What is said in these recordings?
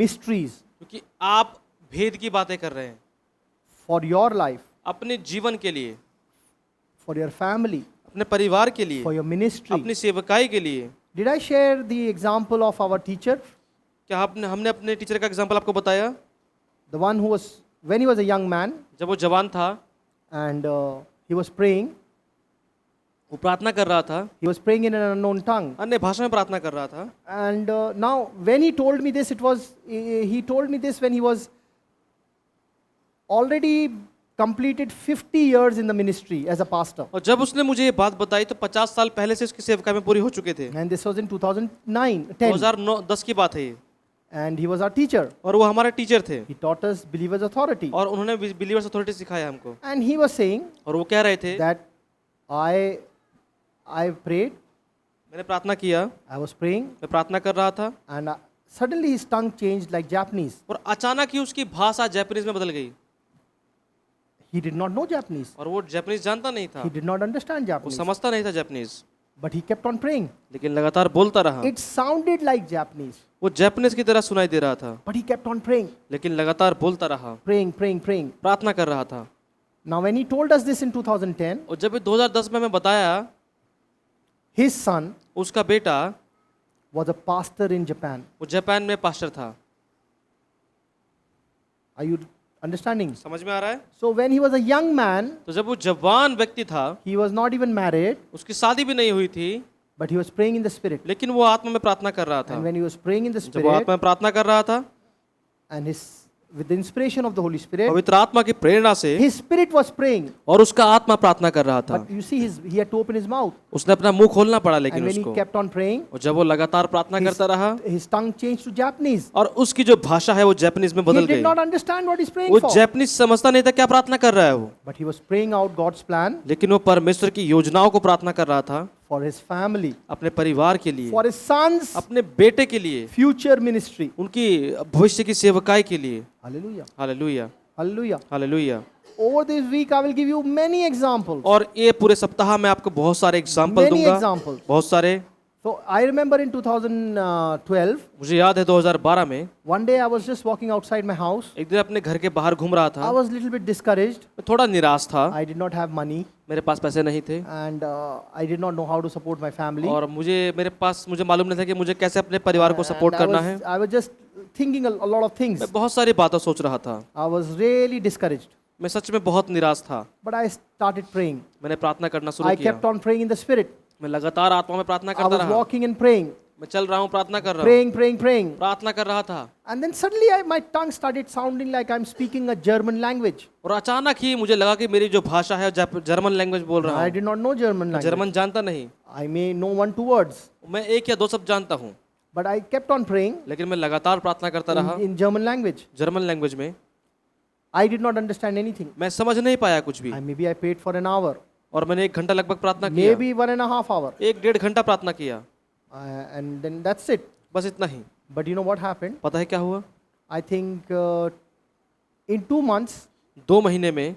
mysteries क्योंकि आप भेद की बातें कर रहे हैं for your life, अपने जीवन के लिए, for your family, अपने परिवार के लिए, for your ministry. अपनी सेवकाई के लिए। Did I share the example of our teacher? क्या हमने अपने टीचर का एग्जांपल आपको बताया? The one who was, when he was a young man जब वो जवान था, and he was praying, वो प्रार्थना कर रहा था, he was praying in an unknown tongue. अन्य भाषा में प्रार्थना कर रहा था। And now when he told me this, he told me this when he was already completed 50 years in the ministry as a pastor. और जब उसने मुझे ये बात बताई तो 50 साल पहले से उसकी सेवकाई में पूरी हो चुके थे। And this was in 2009-10. 2009-10 की बात है ये। And he was our teacher. और वो हमारे टीचर थे He taught us believers authority. और उन्होंने बिलीवर्स अथॉरिटी सिखाया हमको। And he was saying और वो कह रहे थे, that I prayed, मैंने प्रार्थना किया, I was praying, मैं प्रार्थना कर रहा था and suddenly his tongue changed like Japanese. और अचानक ही उसकी भाषा जापानीज में बदल गई। He did not know Japanese. और वो जापानीज जानता नहीं था, He did not understand वो Japanese. समझता नहीं था Japanese, But he kept on praying. लेकिन लगातार बोलता रहा। It sounded like Japanese, वो जापानीज की तरह सुनाई दे रहा था, but he kept on praying, लेकिन लगातार बोलता रहा, praying. प्रार्थना कर रहा था। Now when he told us this in 2010, और जब 2010 में हमें बताया, his son उसका बेटा was a pastor in Japan. वो जापान में पास्टर था। Are you understanding? समझ में आ रहा है? So when he was a young man, तो जब वो जवान व्यक्ति था, he was not even married, उसकी शादी भी नहीं हुई थी, but he was praying in the spirit. लेकिन वो आत्मा में प्रार्थना कर रहा था। And when he was praying in the जब वो spirit, आत्मा में प्रार्थना कर रहा था, and with the inspiration of the Holy Spirit, पवित्र आत्मा की प्रेरणा से, his spirit was praying. और उसका आत्मा प्रार्थना कर रहा था। But you see, he had to open his mouth. उसने अपना मुंह खोलना पड़ा, And लेकिन when he उसको, kept on praying, और जब वो लगातार प्रार्थना करता रहा, his tongue changed to Japanese. और उसकी जो भाषा है वो जापानीज में He बदल did गई। not understand what he's praying वो for. जापानीज समझता नहीं था क्या प्रार्थना कर रहा है वो, But he was praying out God's plan लेकिन वो परमेश्वर की योजनाओं को प्रार्थना कर रहा था, for his family, अपने परिवार के लिए, for his son's अपने बेटे के लिए, future ministry. उनकी भविष्य की सेवकाई के लिए। Hallelujah. Hallelujah, Hallelujah. Hallelujah. Over this week, I will give you many examples. और ये पूरे सप्ताह में आपको बहुत सारे एग्जाम्पल Many दूंगा, examples. बहुत सारे। So I remember in 2012, मुझे याद है 2012 में one day I was just walking outside my house. एक दिन अपने घर के बाहर घूम रहा था, I was a little bit discouraged. मैं थोड़ा निराश था, I did not have money, मेरे पास पैसे नहीं थे, and I did not know how to support my family. और मुझे मालूम नहीं था कि मुझे कैसे अपने परिवार को सपोर्ट And करना है। I was just thinking a lot of things. मैं बहुत सारी बातें सोच रहा था, I was really discouraged. मैं सच में बहुत निराश था। But I started praying. मैंने प्रार्थना करना शुरू I किया, kept on praying in the spirit. मैं लगातार आत्मा में प्रार्थना I करता was रहा, walking and praying, मैं चल रहा हूँ, प्रार्थना कर रहा हूँ, praying. प्रार्थना कर रहा था। And then suddenly my tongue started sounding like I'm speaking a German language. और अचानक ही मुझे लगा कि मेरी जो भाषा है जर्मन लैंग्वेज बोल रहा I हूँ। did not know German language. German जानता नहीं, I may know 1-2 words. मैं 1 या 2 शब्द जानता हूँ, But I kept on praying लेकिन मैं लगातार प्रार्थना करता रहा in German language. German language में। I did not understand anything. मैं समझ नहीं पाया कुछ भी, Maybe I prayed for an hour, और मैंने 1 घंटा लगभग प्रार्थना किया, maybe 1.5 hours. 1-1.5 घंटा प्रार्थना किया, And then that's it. बस इतना ही। But you know what happened? पता है क्या हुआ? I think in 2 months, 2 महीने में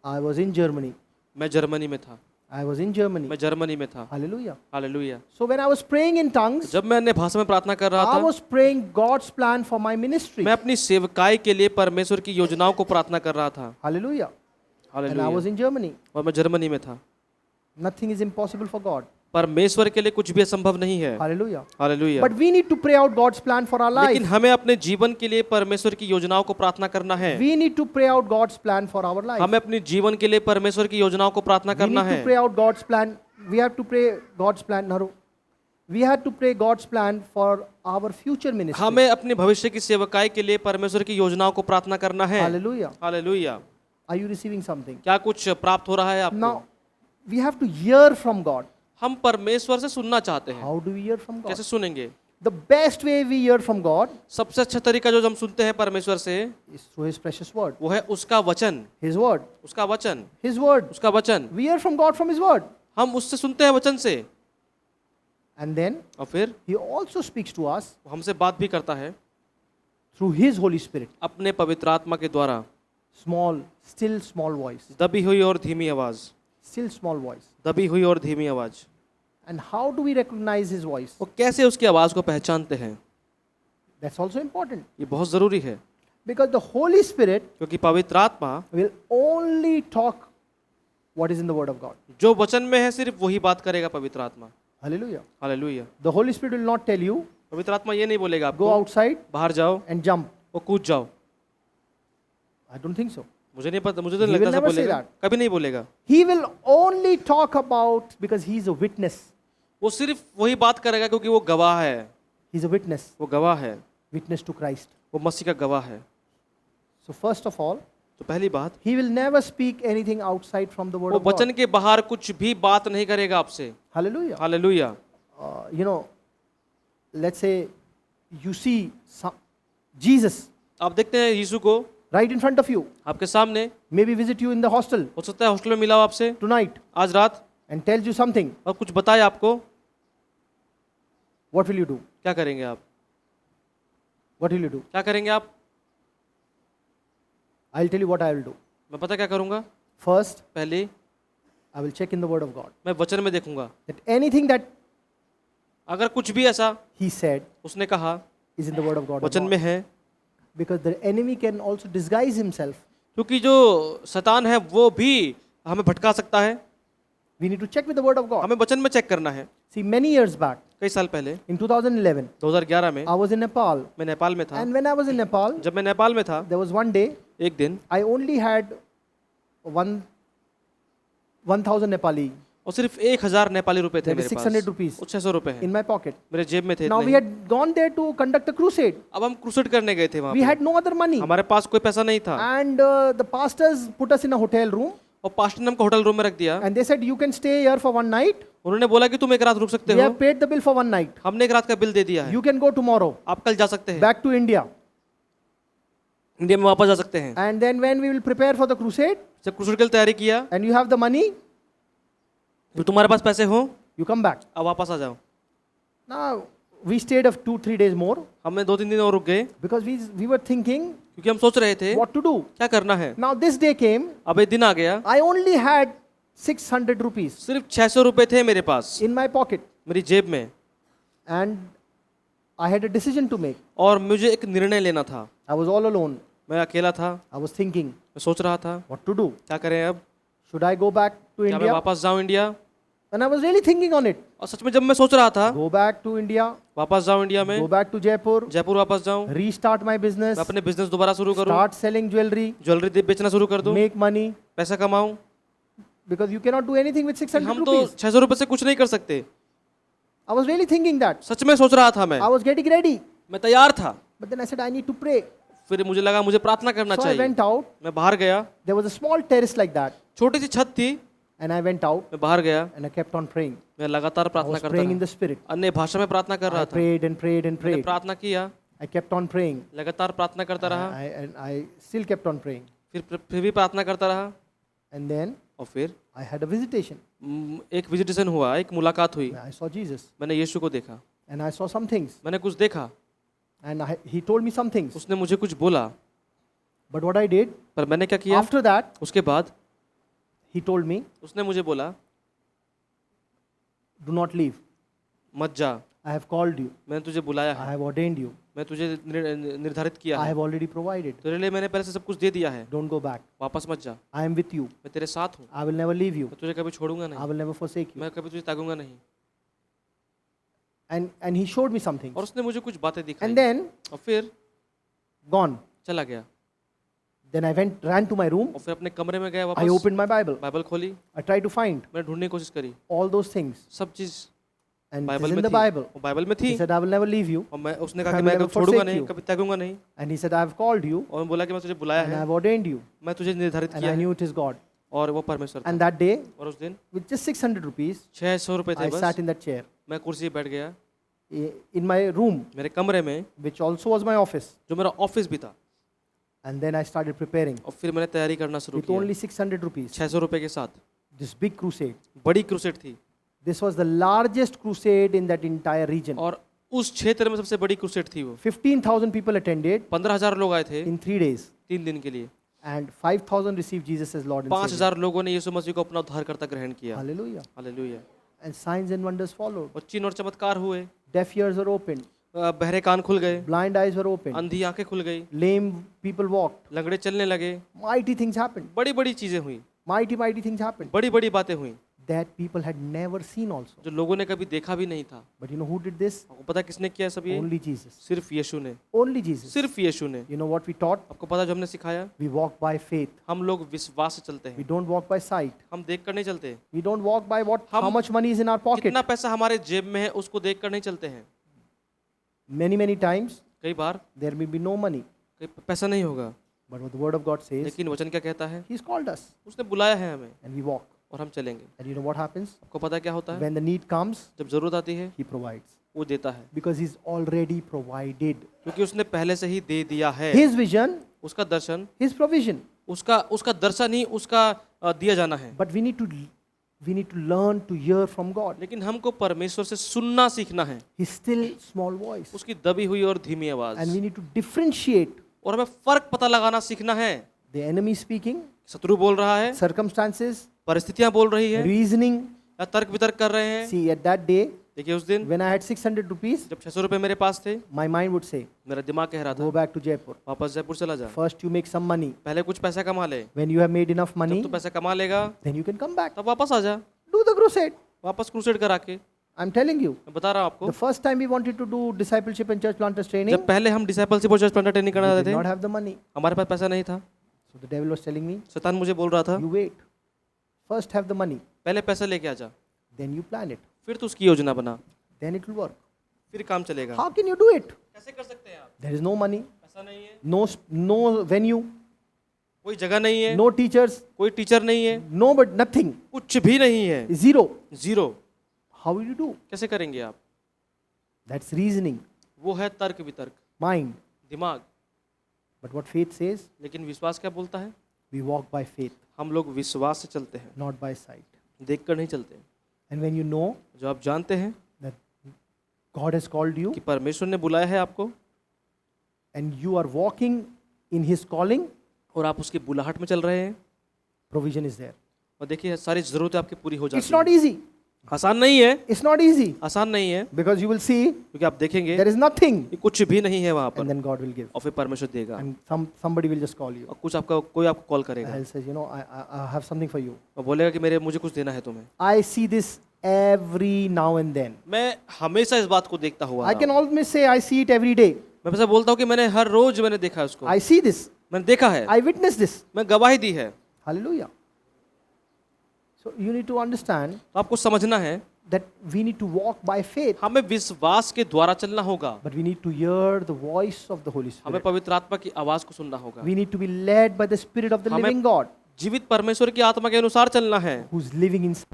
I was in Germany. मैं जर्मनी में था, I was in Germany. मैं जर्मनी में था। Hallelujah. Hallelujah. So when I was praying in tongues, जब मैं अन्य भाषा में प्रार्थना कर रहा I था, was praying God's plan for my ministry. मैं अपनी सेवकाई के लिए परमेश्वर की योजनाओं को प्रार्थना कर रहा था। Hallelujah. And I was hallelujah. in Germany. और मैं जर्मनी में था। Nothing is impossible for God. परमेश्वर के लिए कुछ भी असंभव नहीं है। Hallelujah. Hallelujah. But we need to pray out God's plan for our लेकिन life. हमें अपने जीवन के लिए परमेश्वर की योजनाओं को प्रार्थना करना है। We need to pray out God's plan for our life. हमें अपने जीवन के लिए परमेश्वर की योजनाओं को प्रार्थना We करना need to है। pray out God's plan. We have to pray God's plan. Naru. We have to pray God's plan for our future ministry. हमें अपने भविष्य की सेवकाई के लिए परमेश्वर की योजनाओं को प्रार्थना करना है। Hallelujah. Hallelujah. Are you receiving something? क्या कुछ प्राप्त हो रहा है आपको? Now, we have to hear from God. हम परमेश्वर से सुनना चाहते हैं। How do we hear from God? कैसे सुनेंगे? The best way we hear from God सबसे अच्छा तरीका जो हम सुनते हैं परमेश्वर से, is through His precious word. वो है उसका वचन, His word. उसका वचन, His word. उसका वचन। We hear from God from His word. हम उससे सुनते हैं वचन से, And then और फिर He also speaks to us वो हमसे बात भी करता है through His Holy Spirit. अपने पवित्र आत्मा के द्वारा। Still small voice. दबी हुई और धीमी आवाज, Still small voice. दबी हुई और धीमी आवाज। And how do we recognize His voice? वो कैसे उसकी आवाज को पहचानते हैं? That's also important. ये बहुत जरूरी है, Because the Holy Spirit क्योंकि पवित्र आत्मा will only talk what is in the Word of God. जो वचन में है सिर्फ वही बात करेगा पवित्र आत्मा। Hallelujah. Hallelujah. The Holy Spirit will not tell you, पवित्र आत्मा ये नहीं बोलेगा go आपको outside बाहर जाओ and jump. और कूद जाओ। I don't think so. मुझे नहीं पता, मुझे तो He लगता will है never say बोलेगा, that. कभी नहीं बोलेगा। He will only talk about, because he is a witness. वो सिर्फ वही बात करेगा क्योंकि वो गवाह है, He is a witness. वो गवाह है, Witness to Christ. वो मसीह का गवाह है। So first of all, तो पहली बात, he will never speak anything outside from the Word वो of God. वचन के बाहर कुछ भी बात नहीं करेगा आपसे। Hallelujah. Hallelujah. You know, let's say you see Jesus आप देखते हैं यीशु को right in front of you, आपके सामने, maybe visit you in the hostel हो सकता है हॉस्टल में मिला हो आपसे tonight आज रात and tells you something. और कुछ बताए आपको, What will you do? क्या करेंगे आप? What will you do? क्या करेंगे आप? I'll tell you what I will do. मैं पता क्या करूंगा? First, पहले I will check in the Word of God मैं वचन में देखूंगा, that anything that अगर कुछ भी ऐसा he said उसने कहा is in the Word of God. or वचन not. में है, Because the enemy can also disguise himself. क्योंकि जो शैतान है वो भी हमें भटका सकता है। We need to check with the Word of God. हमें वचन में चेक करना है। See, many years back, कई साल पहले in 2011, 2011 में I was in Nepal. मैं नेपाल में था। And when I was in Nepal, जब मैं नेपाल में था, there was one day, एक दिन I only had 1,000 Nepali और सिर्फ 1000 नेपाली रुपए थे There were मेरे 600 पास। rupees वो 600 रुपए हैं in my pocket. मेरे जेब में थे Now इतने we he. had gone there to conduct a crusade. अब हम क्रूसेड करने गए थे वहाँ We पे। had no other money. हमारे पास कोई पैसा नहीं था And the pastors put us in a hotel room और पास्टर ने हमको होटल रूम में रख दिया। and they said, you can stay here for one night. उन्होंने बोला कि तुम एक रात रुक सकते We हो। have paid the bill for one night. हमने एक रात का बिल दे दिया है, You can go tomorrow आप कल जा सकते हैं, back to India. इंडिया में वापस जा सकते हैं। And then when we will prepare for the crusade जब क्रूसेड के लिए तैयारी किया, and you have the money, तो तुम्हारे पास पैसे हो, you come back. अब वापस आ जाओ। Now we stayed of 2-3 days more हमने 2-3 दिन और रुक गए because we were thinking क्योंकि हम सोच रहे थे what to do. क्या करना है। Now this day came, अब एक दिन आ गया, I only had 600 rupees सिर्फ 600 रुपए थे मेरे पास in my pocket मेरी जेब में, and I had a decision to make. और मुझे एक निर्णय लेना था। I was all alone. मैं अकेला था, I was thinking मैं सोच रहा था what to do. क्या करें अब, Should I go back to क्या मैं India? वापस जाऊं India. And I was really thinking on it. और सच में जब मैं सोच रहा था Go back to India, वापस जाऊं इंडिया में, go back to Jaipur, Jaipur वापस जाऊं, restart my business, मैं अपने बिजनेस दोबारा शुरू करूं, start selling jewelry, ज्वेलरी बेचना शुरू कर दूं, make money, पैसा कमाऊं। because you cannot do anything with 600 हम तो rupees. 600 रुपए से कुछ नहीं कर सकते। I was really thinking that. सच में सोच रहा था मैं I was getting ready. मैं तैयार था। But then I said, I need to pray. फिर मुझे लगा मुझे प्रार्थना करना So I चाहिए। went out. मैं बाहर गया, There was a small terrace like that. छोटी सी छत थी, And I went out मैं बाहर गया, and I kept on praying. मैं लगातार I प्रार्थना was करता praying in रहा, the Spirit. अन्य भाषा में प्रार्थना कर I रहा था। prayed and prayed and मैंने prayed. प्रार्थना किया, I kept on praying. लगातार प्रार्थना करता रहा, And I still kept on praying. फिर भी प्रार्थना करता रहा। And then और फिर I had a visitation. एक विजिटेशन हुआ, एक मुलाकात हुई। I saw Jesus. मैंने यीशु को देखा, And I saw some things. मैंने कुछ देखा, And he told me some things. उसने मुझे कुछ बोला, But what I did, पर मैंने क्या किया, after that, उसके बाद he told me, उसने मुझे बोला do not leave. मत जा, I have called you. मैंने तुझे बुलाया I है, have ordained you. मैं तुझे निर्धारित किया I है, have already provided. तेरे लिए मैंने पहले से सब कुछ दे दिया है, Don't go back. वापस मत जा, I am with you. मैं तेरे साथ हूँ, I will never leave you. मैं तुझे कभी छोड़ूंगा I नहीं, will never forsake you. मैं कभी तुझे त्यागूंगा नहीं। And he showed me some things. और उसने मुझे कुछ बातें दिखाई, And then और फिर gone. चला गया, Then I ran to my room. और फिर अपने कमरे में गया, I वापस opened my Bible. बाइबल खोली, I tried to find मैंने ढूंढने की कोशिश करी, all those things. सब चीज And it बाइबल is में in the थी, Bible. वो बाइबल में थी। He said, I will never leave you. और मैं उसने कहा I कि will मैं never कभी छोड़ूंगा forsake नहीं, you. कभी त्यागूंगा नहीं। And he said, I have called you और मैं बोला कि मैं तुझे बुलाया and I है, have ordained you. मैं तुझे निर्धारित And किया I है, knew it is God. और वो परमेश्वर था। And that day, और उस दिन with just 600 rupees, 600 रुपए थे I बस, sat in that chair मैं कुर्सी पे बैठ गया, in my room, मेरे कमरे में, which also was my office. जो मेरा ऑफिस भी था। And then I started preparing और फिर मैंने तैयारी करना शुरू with किया, only 600 rupees. 600 रुपए के साथ। This big crusade. बड़ी क्रूसेड थी, This was the largest crusade in that entire region. और उस क्षेत्र में सबसे बड़ी क्रूसेड थी वो। 15,000 people attended 15,000 लोग आए थे in 3 days. 3 दिन के लिए, And 5,000 received Jesus as Lord and Savior. 5,000 लोगों ने यीशु मसीह को अपना उद्धारकर्ता ग्रहण किया। Hallelujah. Hallelujah. And signs and wonders followed. और चिन्ह और चमत्कार हुए, Deaf ears are opened. बहरे कान खुल गए, blind eyes were opened, अंधी आंखें खुल गई, lame people walked. लंगड़े चलने लगे, Mighty things happened. बड़ी बड़ी चीजें हुई, Mighty things happened बड़ी बड़ी बातें हुई that people had never seen also. जो लोगों ने कभी देखा भी नहीं था। But you know who did this? आपको पता है किसने किया सब ये? Only Jesus. सिर्फ यीशु ने, Only Jesus. सिर्फ यीशु ने। You know what we taught? आपको पता है जो हमने सिखाया? We walk by faith. हम लोग विश्वास से चलते We हैं, don't walk by sight. हम देख कर नहीं चलते। We don't walk by how हम- much money is in our pocket. कितना पैसा हमारे जेब में है उसको देख कर नहीं चलते हैं। Many times कई बार there may be no money. कई पैसा नहीं होगा, But what the word of God says, लेकिन वचन क्या कहता है? He's called us उसने बुलाया है हमें and we walk. और हम चलेंगे। And you know what happens? आपको पता है क्या होता है? When the need comes, जब जरूरत आती है He provides. वो देता है, Because He's already provided. क्योंकि उसने पहले से ही दे दिया है। His vision, उसका दर्शन, His provision. उसका दर्शन ही उसका दिया जाना है। But we need to learn to hear from God. लेकिन हमको परमेश्वर से सुनना सीखना है, His still small voice. उसकी दबी हुई और धीमी And आवाज। we need to differentiate और हमें फर्क पता लगाना सीखना है। the enemy speaking, शत्रु बोल रहा है, circumstances, परिस्थितियां बोल रही है, reasoning. या तर्क वितर्क कर रहे हैं। See, at that day, देखिए उस दिन when I had 600 rupees, जब 600 रुपए मेरे पास थे, my mind would say, मेरा दिमाग कह रहा था go back to Jaipur. वापस जयपुर चला जा, First you make some money. पहले कुछ पैसा कमा ले, When you have made enough जब money, तू पैसा कमा लेगा then you can come back. तब वापस आ जा, Do the crusade. वापस क्रूसेड करा के। I'm telling you. मैं बता रहा हूँ आपको, The first time we wanted to do discipleship and church planters training, जब पहले हम डिसाइपलशिप और चर्च प्लांटर ट्रेनिंग करना we चाहते did not थे, have the money. हमारे पास पैसा नहीं था। So the devil was telling me, शैतान मुझे बोल रहा था, you wait. First have the money, पहले पैसा लेके आ जा, then you plan it. फिर तो उसकी योजना बना, Then it will work. फिर काम चलेगा। How can you do it? कैसे कर सकते हैं आप? There is no money, पैसा नहीं है, no venue, कोई जगह नहीं है, no teachers, कोई टीचर नहीं है, no but nothing. कुछ भी नहीं है, Zero. Zero. How will you do? कैसे करेंगे आप? That's reasoning, वो है तर्क वितर्क, mind. दिमाग। But what faith says, लेकिन विश्वास क्या बोलता है? we walk by faith, हम लोग विश्वास से चलते हैं, not by sight. देख कर नहीं चलते। And when you know जो आप जानते हैं that God has called you कि परमेश्वर ने बुलाया है आपको and you are walking in His calling, और आप उसकी बुलाहट में चल रहे हैं, provision is there. और देखिए सारी जरूरतें आपकी पूरी हो It's जाती not हैं। easy. आसान नहीं है, It's not easy आसान नहीं है, because you will see क्योंकि आप देखेंगे there is nothing, कि कुछ भी नहीं है वहाँ and पर, then God will give. और फिर परमेश्वर देगा, And somebody will just call you. और कुछ आपका कोई आपको कॉल करेगा And says, you know, I have something for you. और बोलेगा कि मुझे कुछ देना है तुम्हें। I see this every now and then. मैं हमेशा इस बात को देखता हुआ I रहा can हूँ। always say I see it every day. मैं ऐसा बोलता हूँ कि मैंने हर रोज मैंने देखा है उसको, I see this. मैंने देखा है, I witness this. मैं गवाही दी है। Hallelujah. So you need to understand तो आपको समझना है that we need to walk by faith, हमें विश्वास के द्वारा चलना होगा, but we need to hear the voice of the Holy हमें Spirit. पवित्र आत्मा की आवाज को सुनना होगा, We need to be led by the Spirit of the हमें- living God जीवित परमेश्वर की आत्मा के अनुसार चलना है। who's living in.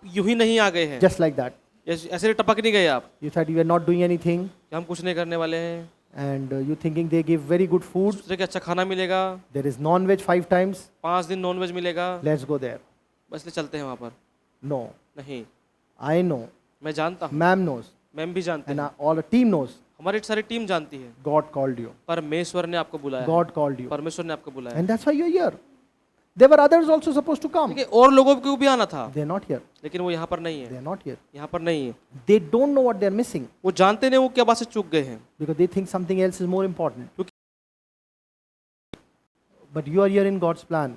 यूं ही नहीं आ गए हैं, Just like that. ऐसे टपक नहीं गए आप You thought you were not doing anything, कि हम कुछ नहीं करने वाले हैं, and you thinking they give very good food. दूसरे के अच्छा खाना मिलेगा, There is non-veg 5 times. 5 दिन नॉनवेज मिलेगा, Let's go there. बस इसलिए चलते हैं वहाँ पर। No, नहीं, I know. मैं जानता हूँ, Ma'am knows, मैम भी जानते and हैं, all the team knows. हमारी सारी टीम जानती है, God called you. परमेश्वर ने आपको बुलाया है, God called you, परमेश्वर ने आपको बुलाया है। and that's why you're here. There were others also supposed to come. देखिए और लोगों को भी आना था, They're not here. लेकिन वो यहाँ पर नहीं है, They're not here. यहाँ पर नहीं है। They don't know what they're missing वो जानते नहीं वो क्या बात से चूक गए हैं, because they think something else is more important. क्योंकि But you are here in God's plan.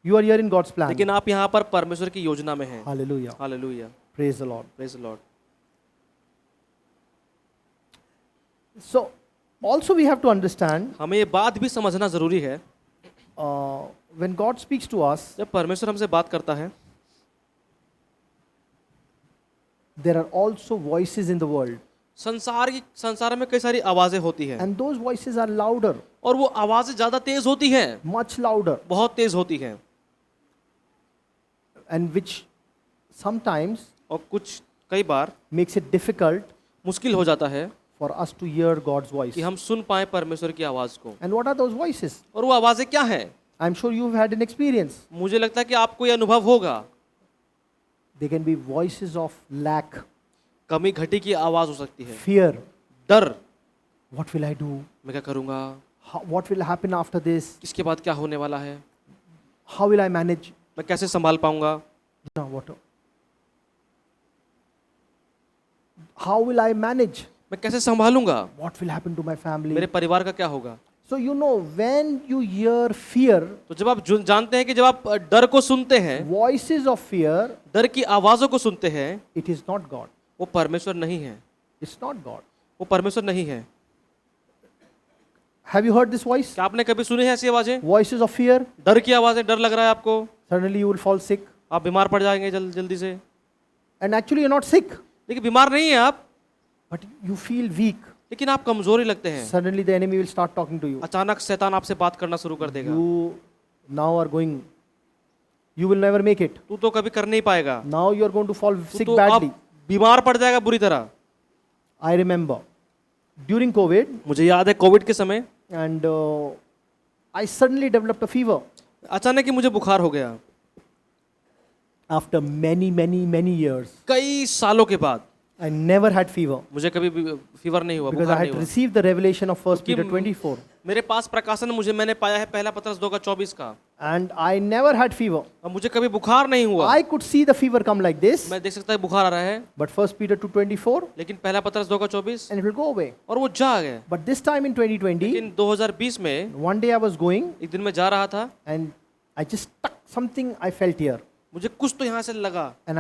You are here in God's plan. लेकिन आप यहाँ पर परमेश्वर की योजना में हैं। Hallelujah. Hallelujah, Praise the Lord. Praise the Lord. So, also we have to understand हमें ये बात भी समझना जरूरी है, when God speaks to us, जब परमेश्वर हमसे बात करता है, there are also voices in the world, संसार में कई सारी आवाजें होती हैं, and those voices are louder, और वो आवाजें ज्यादा तेज होती हैं, much louder, बहुत तेज होती हैं, and which sometimes और कुछ कई बार makes it difficult मुश्किल हो जाता है for us to hear God's voice. कि हम सुन पाए परमेश्वर की आवाज को। And what are those voices? और वो आवाजें क्या हैं? I'm sure you've had an experience. मुझे लगता है कि आपको ये अनुभव होगा। They can be voices of lack, कमी घटी की आवाज हो सकती है, fear. डर, What will I do? मैं क्या करूंगा, What will happen after this? इसके बाद क्या होने वाला है, How will I manage? मैं कैसे संभाल पाऊंगा, No, how will I manage? मैं कैसे संभालूंगा, What will happen to my family? मेरे परिवार का क्या होगा। So you know, when you hear fear, तो जब आप जानते हैं कि जब आप डर को सुनते हैं, voices of fear, डर की आवाजों को सुनते हैं, it is not God. वो परमेश्वर नहीं है, It's not God. वो परमेश्वर नहीं है। Have you heard this voice? क्या आपने कभी सुनी है ऐसी आवाजें? Voices of fear. डर की आवाजें, डर लग रहा है आपको, Suddenly you will fall sick. आप बीमार पड़ जाएंगे जल्दी से। And actually you're not sick, लेकिन बीमार नहीं है आप, but you feel weak. लेकिन आप कमजोर ही लगते हैं। Suddenly the enemy will start talking to you. अचानक शैतान आपसे बात करना शुरू कर देगा। You now are going, you will never make it. तू तो कभी कर नहीं पाएगा, Now you are going to fall तू sick तो badly. अब बीमार पड़ जाएगा बुरी तरह। I remember during COVID, मुझे याद है कोविड के समय and I suddenly developed a fever अचानक ही मुझे बुखार हो गया। after many years. कई सालों के बाद I never had fever मुझे कभी भी फीवर नहीं हुआ, because I बुखार had नहीं हुआ। received the revelation of 1 Peter क्योंकि 24, मेरे पास प्रकाशन मैंने पाया है पहला पत्रस 2:24 का, and I never had fever. और मुझे कभी बुखार नहीं हुआ। I could see the fever come like this, मैं देख सकता है बुखार आ रहा है, but 1 Peter 2:24, लेकिन पहला पत्रस 2:24 and it will go away. और वो जा गया। But this time in 2020, लेकिन 2020 में one day I was going, एक दिन मैं जा रहा था, and I just stuck something I felt here, मुझे कुछ तो यहाँ से लगा and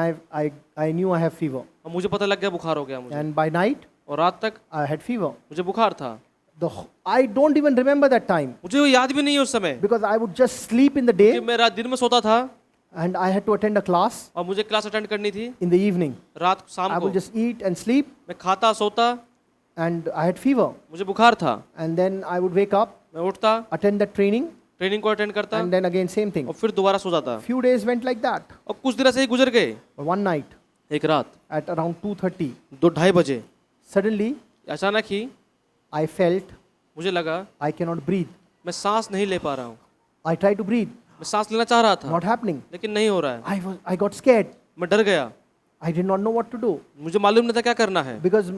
I knew I have fever. और मुझे पता लग गया बुखार हो गया मुझे, And by night, और रात तक I had fever. मुझे बुखार था। I don't even remember that time मुझे वो याद भी नहीं है उस समय, because I would just sleep in the कि day, मैं रात दिन में सोता था and I had to attend a class और मुझे क्लास अटेंड करनी थी in the evening. रात शाम I को। would just eat and sleep, मैं खाता सोता, and I had fever. मुझे बुखार था, And then I would wake up, मैं उठता, attend that training, ट्रेनिंग को अटेंड करता and then again same thing. और फिर दोबारा सो जाता। Few days went like that. और कुछ दिन ऐसे ही गुजर गए। But one night एक रात at around 2:30, 2-2:30 बजे suddenly अचानक ही I felt मुझे लगा I cannot breathe. मैं सांस नहीं ले पा रहा हूँ। I tried to breathe, मैं सांस लेना चाह रहा था, not happening. लेकिन नहीं हो रहा है। I got scared. मैं डर गया, I did not know what to do मुझे मालूम नहीं था क्या करना है, because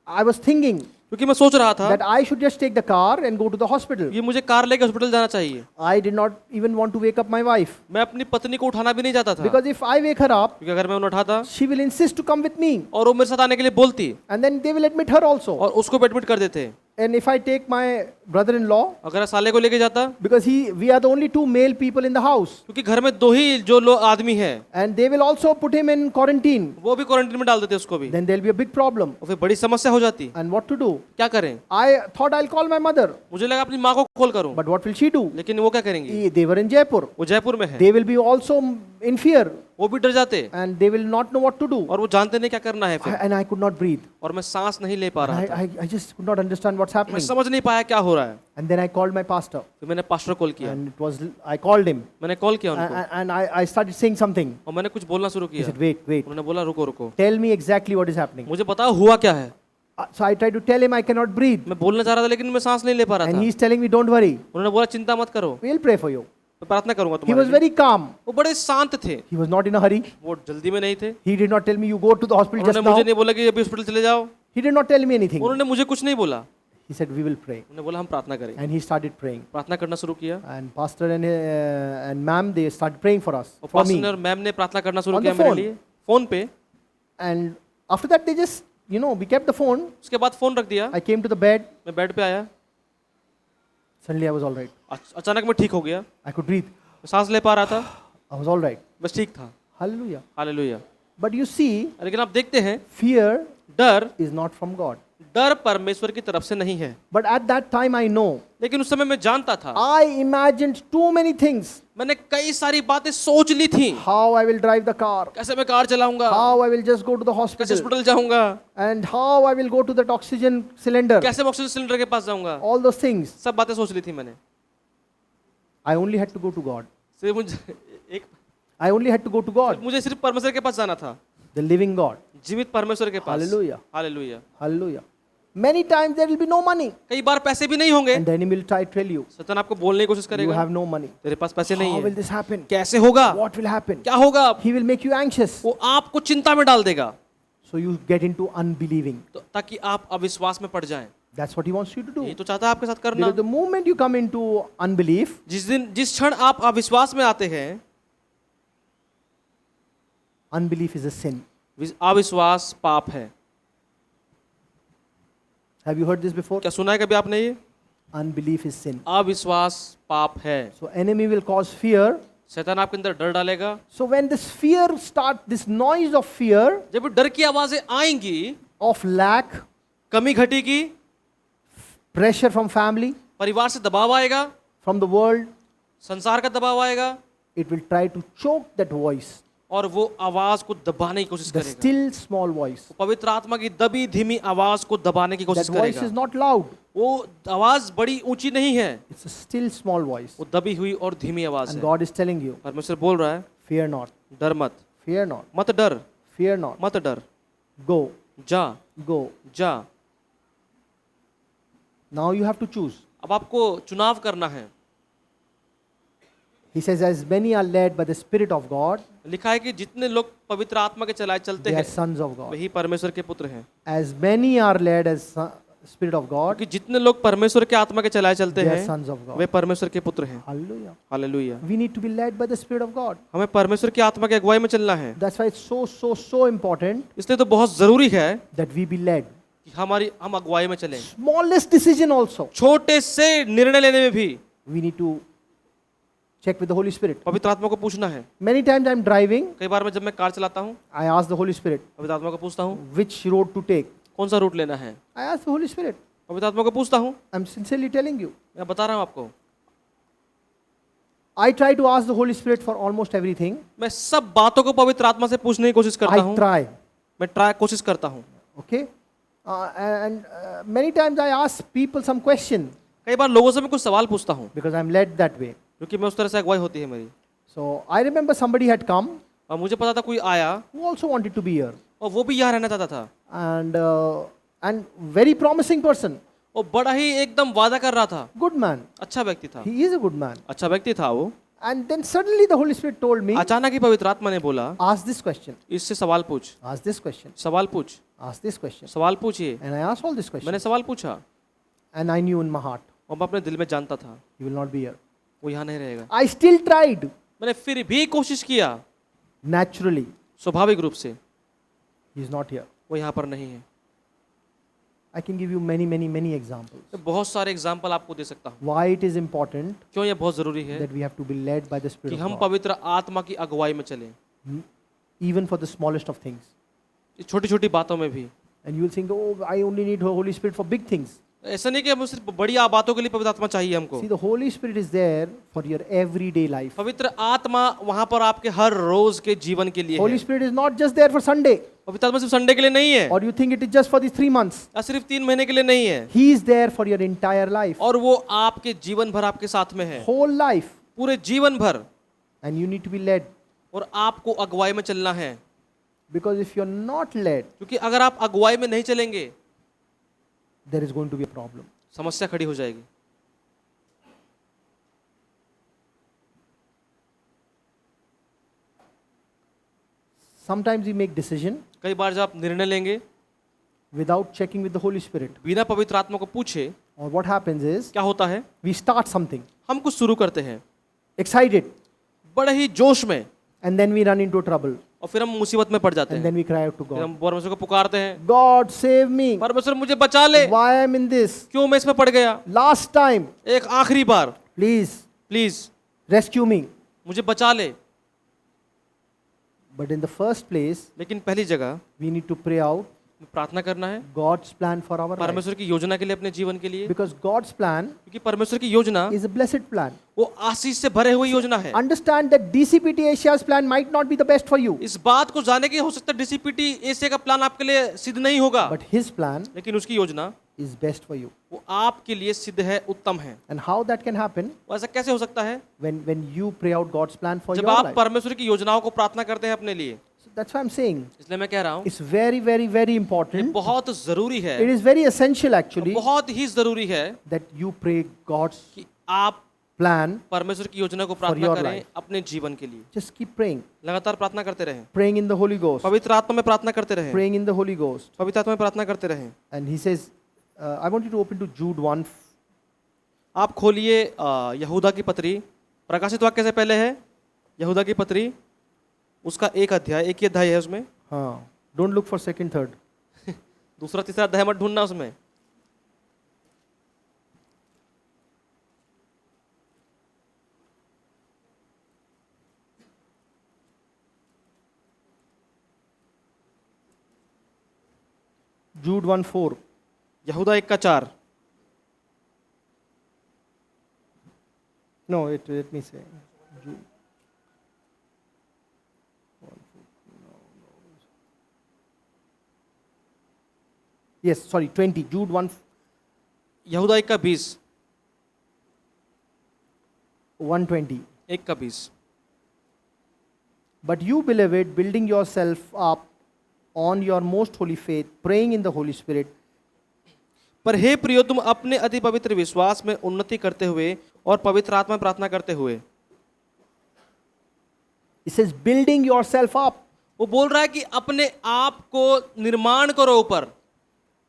I was thinking क्योंकि मैं सोच रहा था that I should just take the car and go to the hospital. ये मुझे कार लेके हॉस्पिटल जाना चाहिए। I did not even want to wake up my wife, मैं अपनी पत्नी को उठाना भी नहीं चाहता था, because if I wake her up, क्योंकि अगर मैं उन्हें उठाता she will insist to come with me, और वो मेरे साथ आने के लिए बोलती and then they will admit her also. और उसको भी एडमिट कर देते। And if I take my brother-in-law, अगर साले को लेके जाता, because we are the only two male people in the house, क्योंकि घर में 2 ही जो लोग आदमी हैं, and they will also put him in quarantine, वो भी क्वारंटीन में डाल देते उसको भी, then there will be a big problem. और फिर बड़ी समस्या हो जाती। And what to do? क्या करें? I thought I'll call my mother, मुझे लगा अपनी माँ को कॉल करूं, but what will she do? लेकिन वो क्या करेंगी? They were in Jaipur. वो जयपुर में है, They will be also in fear, वो भी डर जाते and they will not know what to do. और वो जानते नहीं क्या करना है फिर, And I could not breathe. और मैं सांस नहीं ले पा रहा था, I just could not understand what's मैं happening. समझ नहीं पाया क्या हो रहा है। And then I called my pastor, फिर मैंने पास्टर कॉल किया, and I called him, मैंने कॉल किया उनको, and I started saying something. और मैंने कुछ बोलना शुरू He किया। said, wait, उन्होंने बोला रुको रुको, tell me exactly what is happening. मुझे बताओ हुआ क्या है। So I tried to tell him I cannot breathe, मैं बोलना चाह रहा था लेकिन मैं सांस नहीं ले पा रहा and था। he's telling me, don't worry, उन्होंने बोला चिंता मत करो, we'll pray for you. मैं प्रार्थना करूंगा He तुम्हारे was लिए। very calm. वो बड़े शांत थे, He was not in a hurry. वो जल्दी में नहीं थे। He did not tell me, you go to the hospital just उन्होंने मुझे now. नहीं बोला कि अभी हॉस्पिटल चले जाओ, He did not tell me anything. उन्होंने मुझे कुछ नहीं बोला। He said, we will pray. उन्होंने बोला हम प्रार्थना करेंगे। And he started praying. प्रार्थना करना शुरू किया, And pastor and ma'am, they started praying for us, और for पास्टर me. और मैम ने प्रार्थना करना शुरू On किया the मेरे phone. लिए फोन पे। And after that, they just, we kept the phone. उसके बाद फोन रख दिया, I came to the bed. मैं बेड पे आया, Suddenly I was all right. अचानक मैं ठीक हो गया, I could breathe. मैं सांस ले पा रहा था, I was all right. बस ठीक था। Hallelujah. Hallelujah. But you see, लेकिन आप देखते हैं fear डर is not from God. डर परमेश्वर की तरफ से नहीं है। But at that time, I know. लेकिन उस समय मैं जानता था, I imagined too many things. मैंने कई सारी बातें सोच ली थी। How I will drive the car. कैसे मैं कार चलाऊंगा, How I will just go to the कैसे hospital. हॉस्पिटल जाऊंगा, And how I will go to that oxygen cylinder. कैसे मैं ऑक्सीजन सिलेंडर के पास जाऊंगा, All those things. सब बातें सोच ली थी मैंने। I only had to go to God. सिर्फ मुझे I only had to go to God. मुझे सिर्फ परमेश्वर के पास जाना था। the living God. जीवित परमेश्वर के पास। Hallelujah. Hallelujah. Hallelujah. Many times there will be no money, कई बार पैसे भी नहीं होंगे, and the enemy will try to tell you, शैतान आपको बोलने की कोशिश you करेगा, have no money. तेरे पास पैसे नहीं How will है, this happen? कैसे होगा, What will happen? क्या होगा, He will make you anxious. वो आपको चिंता में डाल देगा, So you get into unbelieving. तो ताकि आप अविश्वास में पड़ जाएं। That's what he wants you to ये do. तो चाहता है आपके साथ करना। Because the moment you come into unbelief, जिस क्षण आप अविश्वास में आते हैं, unbelief is a sin. अविश्वास पाप है। Have you heard this before? क्या सुना है कभी आपने ये? Unbelief is sin. अविश्वास पाप है। So enemy will cause fear. शैतान आपके अंदर डर डालेगा। So when this fear start, this noise of fear, जब डर की आवाजें आएंगी, of lack, कमी घटेगी, pressure from family, परिवार से दबाव आएगा, from the world, संसार का दबाव आएगा, it will try to choke that voice, और वो आवाज को दबाने की कोशिश the करेगा। still small voice. पवित्र आत्मा की दबी धीमी आवाज को दबाने की That कोशिश voice करेगा। is not loud. वो आवाज बड़ी ऊंची नहीं है, It's a still small voice. वो दबी हुई और धीमी आवाज And है। God is telling you, परमेश्वर बोल रहा है, fear not, डर मत, fear not, मत डर, fear not. मत डर, Go, जा, go. जा। Now you have to choose. अब आपको चुनाव करना है। He says, as many are led by the Spirit of God, लिखा है कि जितने लोग पवित्र आत्मा के चलाए चलते they are हैं, sons of God. वही परमेश्वर के पुत्र हैं। As many are led as Spirit of God, क्योंकि जितने लोग परमेश्वर के आत्मा के चलाए चलते they are हैं, sons of God. वे परमेश्वर के पुत्र हैं। Hallelujah. Hallelujah. We need to be led by the Spirit of God. हमें परमेश्वर की आत्मा की अगुवाई में चलना है। That's why it's so important इसलिए तो बहुत जरूरी है that we be led. कि हम अगुवाई में चलें। Smallest decision also, छोटे से निर्णय लेने में भी we need to check with the Holy Spirit. पवित्र आत्मा को पूछना है। Many times I'm driving, कई बार मैं जब मैं कार चलाता हूँ, I ask the Holy Spirit पवित्र आत्मा को पूछता हूँ which road to take. कौन सा रूट लेना है। I ask the Holy Spirit. पवित्र आत्मा को पूछता हूँ, I'm sincerely telling you. मैं बता रहा हूँ आपको, I try to ask the Holy Spirit for almost everything. मैं सब बातों को पवित्र आत्मा से पूछने की कोशिश करता I हूँ। try. मैं कोशिश करता हूँ। Okay? And many times I ask people some question कई बार लोगों से मैं कुछ सवाल पूछता हूँ, because I'm led that way. क्योंकि मैं उस तरह से अगुवाई होती है मेरी। So I remember somebody had come और मुझे पता था कोई आया who also wanted to be here. और वो भी यहाँ रहना चाहता था, And very promising person. और बड़ा ही एकदम वादा कर रहा था, Good man. अच्छा व्यक्ति था, He is a good man. अच्छा व्यक्ति था वो। And then suddenly the Holy Spirit told me, अचानक ही पवित्र आत्मा ने बोला, ask this question, इससे सवाल पूछ, ask this question, सवाल पूछ, ask this question. सवाल पूछिए। And I asked all these questions. मैंने सवाल पूछा And I knew in my heart, और मैं अपने दिल में जानता था he will not be here. वो यहाँ नहीं रहेगा। I still tried, मैंने फिर भी कोशिश किया, naturally, स्वाभाविक रूप से he is not here. वो यहाँ पर नहीं है। I can give you many examples. मैं बहुत सारे एग्जाम्पल आपको दे सकता हूँ। Why it is important क्यों ये बहुत जरूरी है that we have to be led by the कि Spirit हम of God, पवित्र आत्मा की अगुवाई में चलें, even for the smallest of things. छोटी छोटी बातों में भी। And you will think, oh, I only need Holy Spirit for big things. ऐसा नहीं कि हम सिर्फ बड़ी बातों के लिए पवित्र आत्मा चाहिए हमको। See, the Holy Spirit is there for your everyday life. पवित्र आत्मा वहां पर आपके हर रोज के जीवन के लिए Holy है। Spirit is not just there for Sunday, पवित्र आत्मा सिर्फ संडे के लिए नहीं है, or you think it is just for these 3 months. या सिर्फ 3 महीने के लिए नहीं है, He is there for your entire life, और वो आपके जीवन भर आपके साथ में है, whole life. पूरे जीवन भर। And you need to be led. और आपको अगुवाई में चलना है, Because if you're not led, क्योंकि अगर आप अगुवाई में नहीं चलेंगे, there is going to be a problem. समस्या खड़ी हो जाएगी। Sometimes we make decision कई बार जब आप निर्णय लेंगे without checking with the Holy Spirit. बिना पवित्र आत्मा को पूछे, Or what happens is, क्या होता है, we start something, हम कुछ शुरू करते हैं excited, बड़े ही जोश में, and then we run into trouble. और फिर हम मुसीबत में पड़ जाते And हैं। then we cry out to फिर God, हम परमेश्वर को पुकारते हैं, God save me. परमेश्वर मुझे बचा ले, Why I am in this? क्यों मैं इसमें पड़ गया, Last time, एक आखिरी बार please प्लीज rescue me. मुझे बचा ले। But in the first place, लेकिन पहली जगह we need to pray out प्रार्थना करना है God's plan for our life. परमेश्वर की योजना के लिए, अपने जीवन के लिए, Because God's plan क्योंकि परमेश्वर की योजना is a blessed plan. वो आशीष से भरे हुई योजना है। Understand that DCPT Asia's plan might not be the best for you, इस बात को जाने के हो सकता है डीसीपीटी एशिया का प्लान आपके लिए सिद्ध नहीं होगा, but His plan लेकिन उसकी योजना is best for you. वो आपके लिए सिद्ध है, उत्तम है। And how that can happen? वो ऐसा कैसे हो सकता है, When you pray out God's plan for जब your आप life. परमेश्वर की योजनाओं को प्रार्थना करते हैं अपने लिए। that's why I'm saying इसलिए मैं कह रहा हूँ it's very, very, very ये important. बहुत जरूरी है, It is very essential actually बहुत ही जरूरी है that you pray God's कि आप plan. परमेश्वर की योजना को प्रार्थना your करें life. अपने जीवन के लिए। Just keep praying. लगातार प्रार्थना करते रहें, Praying in the Holy Ghost. पवित्र आत्मा में प्रार्थना करते रहें, Praying in the Holy Ghost. पवित्र आत्मा में प्रार्थना करते रहें। And he says, I want you to open to Jude 1. आप खोलिए यहूदा की पत्री, प्रकाशित वाक्य से पहले है यहूदा की पत्री, उसका एक ही अध्याय है उसमें। हाँ. Don't look for second, third. दूसरा तीसरा अध्याय मत ढूंढना उसमें। Jude 1:4. यहूदा 1:4। No, let me say. Jude. Yes, sorry, 20. Jude 1, यहूदा 1:20, 1:20. 1:20। But you, beloved, building yourself up on your most holy faith, praying in the Holy Spirit, पर हे प्रियो तुम अपने अति पवित्र विश्वास में उन्नति करते हुए और पवित्र आत्मा में प्रार्थना करते हुए। it says building yourself up, वो बोल रहा है कि अपने आप को निर्माण करो ऊपर,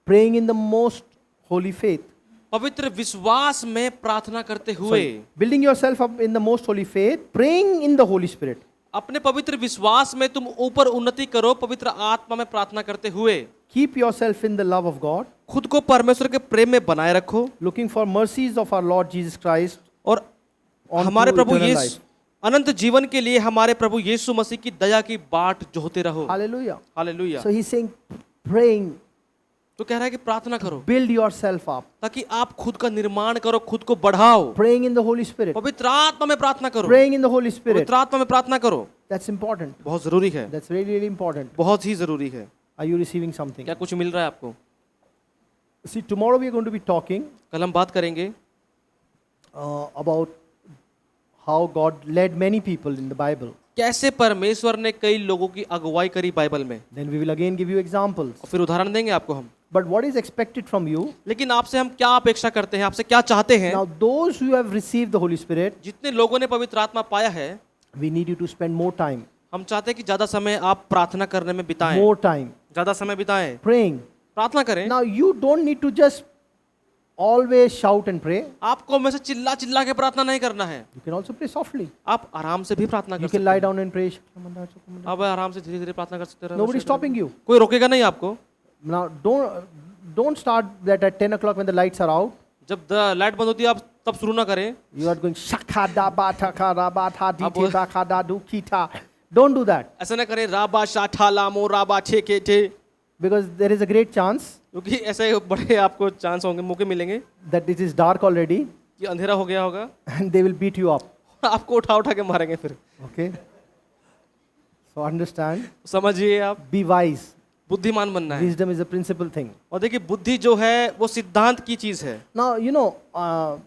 praying in the most holy faith. पवित्र विश्वास में प्रार्थना करते हुए। Sorry, building yourself up in the most holy faith, praying in the Holy Spirit. अपने पवित्र विश्वास में तुम ऊपर उन्नति करो पवित्र आत्मा में प्रार्थना करते हुए। Keep yourself in the love of God, खुद को परमेश्वर के प्रेम में बनाए रखो looking for mercies of our Lord Jesus Christ और on हमारे to Prabhu eternal Yeshu life. अनंत जीवन के लिए हमारे प्रभु यीशु मसीह की दया की बाट जोहते रहो। Hallelujah. Hallelujah. So he's saying, praying, तो कह रहा है कि प्रार्थना करो build yourself up, ताकि आप खुद का निर्माण करो, खुद को बढ़ाओ। praying in the Holy Spirit, पवित्र आत्मा में प्रार्थना करो, praying in the Holy Spirit. पवित्र आत्मा में प्रार्थना करो। That's important. बहुत जरूरी है, That's really, really important. बहुत ही जरूरी है। Are you receiving something? क्या कुछ मिल रहा है आपको? See, tomorrow we are going to be talking कल हम बात करेंगे about how God led many people in the Bible. कैसे परमेश्वर ने कई लोगों की अगुवाई करी बाइबल में, Then we will again give you examples. और फिर उदाहरण देंगे आपको हम। But what is expected from you? लेकिन आपसे हम क्या अपेक्षा करते हैं, आपसे क्या चाहते हैं? Now, those who have received the Holy Spirit, जितने लोगों ने पवित्र आत्मा पाया है, we need you to spend more time. हम चाहते हैं कि ज्यादा समय आप प्रार्थना करने में बिताएं, More time. ज्यादा समय बिताएं, Praying. प्रार्थना करें। Now, you don't need to just always shout and pray. आपको में से चिल्ला चिल्ला के प्रार्थना नहीं करना है, You can also pray softly. आप आराम से भी प्रार्थना कर You सकते can lie हैं। down and pray. आप आराम से धीरे धीरे प्रार्थना कर सकते हैं। Nobody is stopping you. कोई रोकेगा नहीं आपको। Now, don't start that at 10 o'clock when the lights are out. जब लाइट बंद होती है आप तब शुरू ना करें। You are going shaka da ba ta ka ra ba ta di te ba ka da du ki ta. Don't do that, ऐसा ना करें राबा शाठा लामो राबा छे के टे, because there is a great chance क्योंकि ऐसे बड़े आपको चांस होंगे, मौके मिलेंगे that it is dark already कि अंधेरा हो गया होगा, and they will beat you up. आपको उठा उठा के मारेंगे फिर। Okay? So understand, समझिए आप, be wise. बुद्धिमान बनना है। Wisdom is a principal thing. और देखिए बुद्धि जो है वो सिद्धांत की चीज है। Now, you know,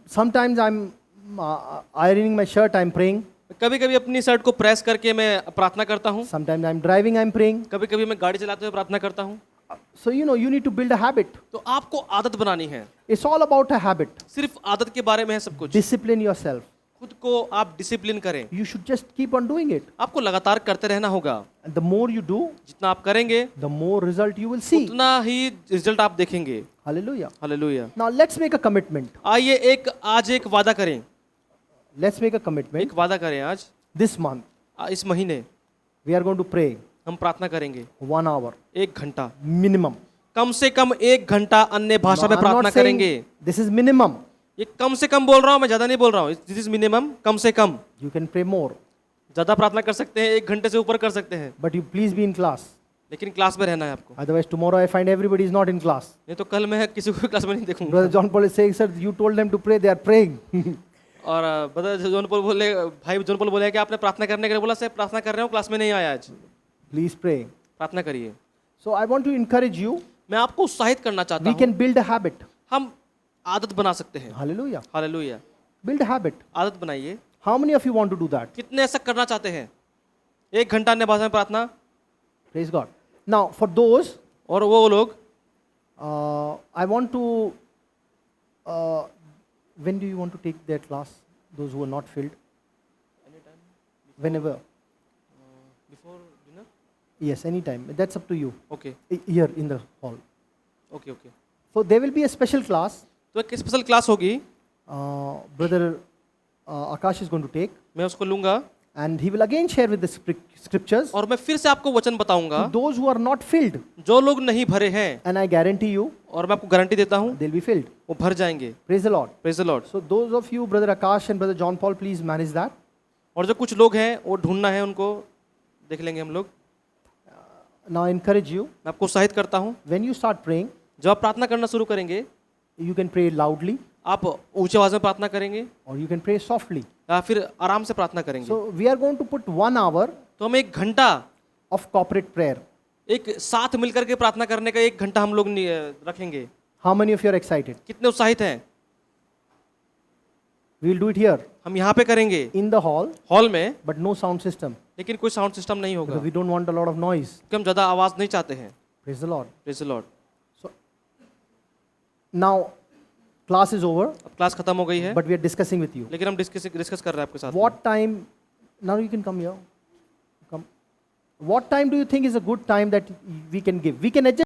sometimes I'm ironing my shirt, I'm praying. कभी कभी अपनी शर्ट को प्रेस करके मैं प्रार्थना करता हूँ, Sometimes I'm driving, I'm praying. कभी कभी मैं गाड़ी चलाते हुए प्रार्थना करता हूँ। So, you know, you need to build a habit. तो आपको आदत बनानी है, It's all about a habit. सिर्फ आदत के बारे में है सब कुछ। Discipline yourself. खुद को आप डिसिप्लिन करें, You should just keep on doing it. आपको लगातार करते रहना होगा। And the more you do, जितना आप करेंगे the more result you will see. उतना ही रिजल्ट आप देखेंगे। Hallelujah. Hallelujah. Now, let's make a commitment. आइए आज एक वादा करें, Let's make a commitment. एक वादा करें आज This month, इस महीने we are going to pray हम प्रार्थना करेंगे 1 hour 1 घंटा, minimum. कम से कम 1 घंटा अन्य भाषा No, में I'm प्रार्थना not saying करेंगे। this is minimum. ये कम से कम बोल रहा हूँ मैं, ज्यादा नहीं बोल रहा हूँ। दिस इज मिनिमम, कम से कम। You can pray more, ज्यादा प्रार्थना कर सकते हैं, 1 घंटे से ऊपर कर सकते हैं, but you please be in class. लेकिन क्लास में रहना है आपको। Otherwise, tomorrow I find everybody is not in class. नहीं तो कल मैं किसी को क्लास में नहीं देखूंगा। Brother John Paul is saying, sir, you told them to pray, they are praying. और ब्रदर जॉन पॉल बोले, भाई जॉन पॉल बोले कि आपने प्रार्थना करने के लिए बोला, सर प्रार्थना कर रहे हो, क्लास में नहीं आया आज। Please pray. प्रार्थना करिए। So I want to encourage you. मैं आपको उत्साहित करना चाहता We हूँ, can build a habit. हम आदत बना सकते हैं। Hallelujah. Hallelujah. Build a habit. आदत बनाइए। How many of you want to do that? कितने ऐसा करना चाहते हैं? 1 घंटा अन्य भाषा में प्रार्थना, Praise God. Now, for those, और वो लोग I want to, when do you want to take their class? Those who are not filled? Whenever. Before dinner Yes, anytime. That's up to you. Okay Here in the hall. Okay okay So there will be a special class. तो एक special class होगी, Brother Akash is going to take, मैं उसको लूंगा and he will again share with the scriptures और मैं फिर से आपको वचन बताऊंगा. to those who are not filled. जो लोग नहीं भरे हैं, And I guarantee you, और मैं आपको गारंटी देता हूँ they'll be filled. वो भर जाएंगे. Praise the Lord. Praise the Lord. So those of you, Brother Akash and Brother John Paul, please manage that. और जो कुछ लोग हैं वो ढूंढना है, उनको देख लेंगे हम लोग. Now I encourage you, मैं आपको उत्साहित करता हूँ, when you start praying, जब आप प्रार्थना करना शुरू करेंगे, you can pray loudly आप ऊंचे आवाज में प्रार्थना करेंगे or you can pray softly. या फिर आराम से प्रार्थना करेंगे. So we are going to put 1 hour तो हम 1 घंटा of corporate prayer. एक साथ मिलकर के प्रार्थना करने का 1 घंटा हम लोग रखेंगे. How many of you are excited? कितने उत्साहित हैं? We will do it here हम यहाँ पे करेंगे in the hall, हॉल में, but no sound system लेकिन कोई साउंड सिस्टम नहीं होगा because we don't want a lot of noise. क्योंकि हम ज्यादा आवाज नहीं चाहते हैं. Praise the Lord. Praise the Lord. So now class is over, अब क्लास खत्म हो गई है, but we are discussing with you. लेकिन हम डिस्कस कर रहे हैं आपके साथ. What time? Now you can come here. Come. What time do you think is a good time that we can give? We can adjust.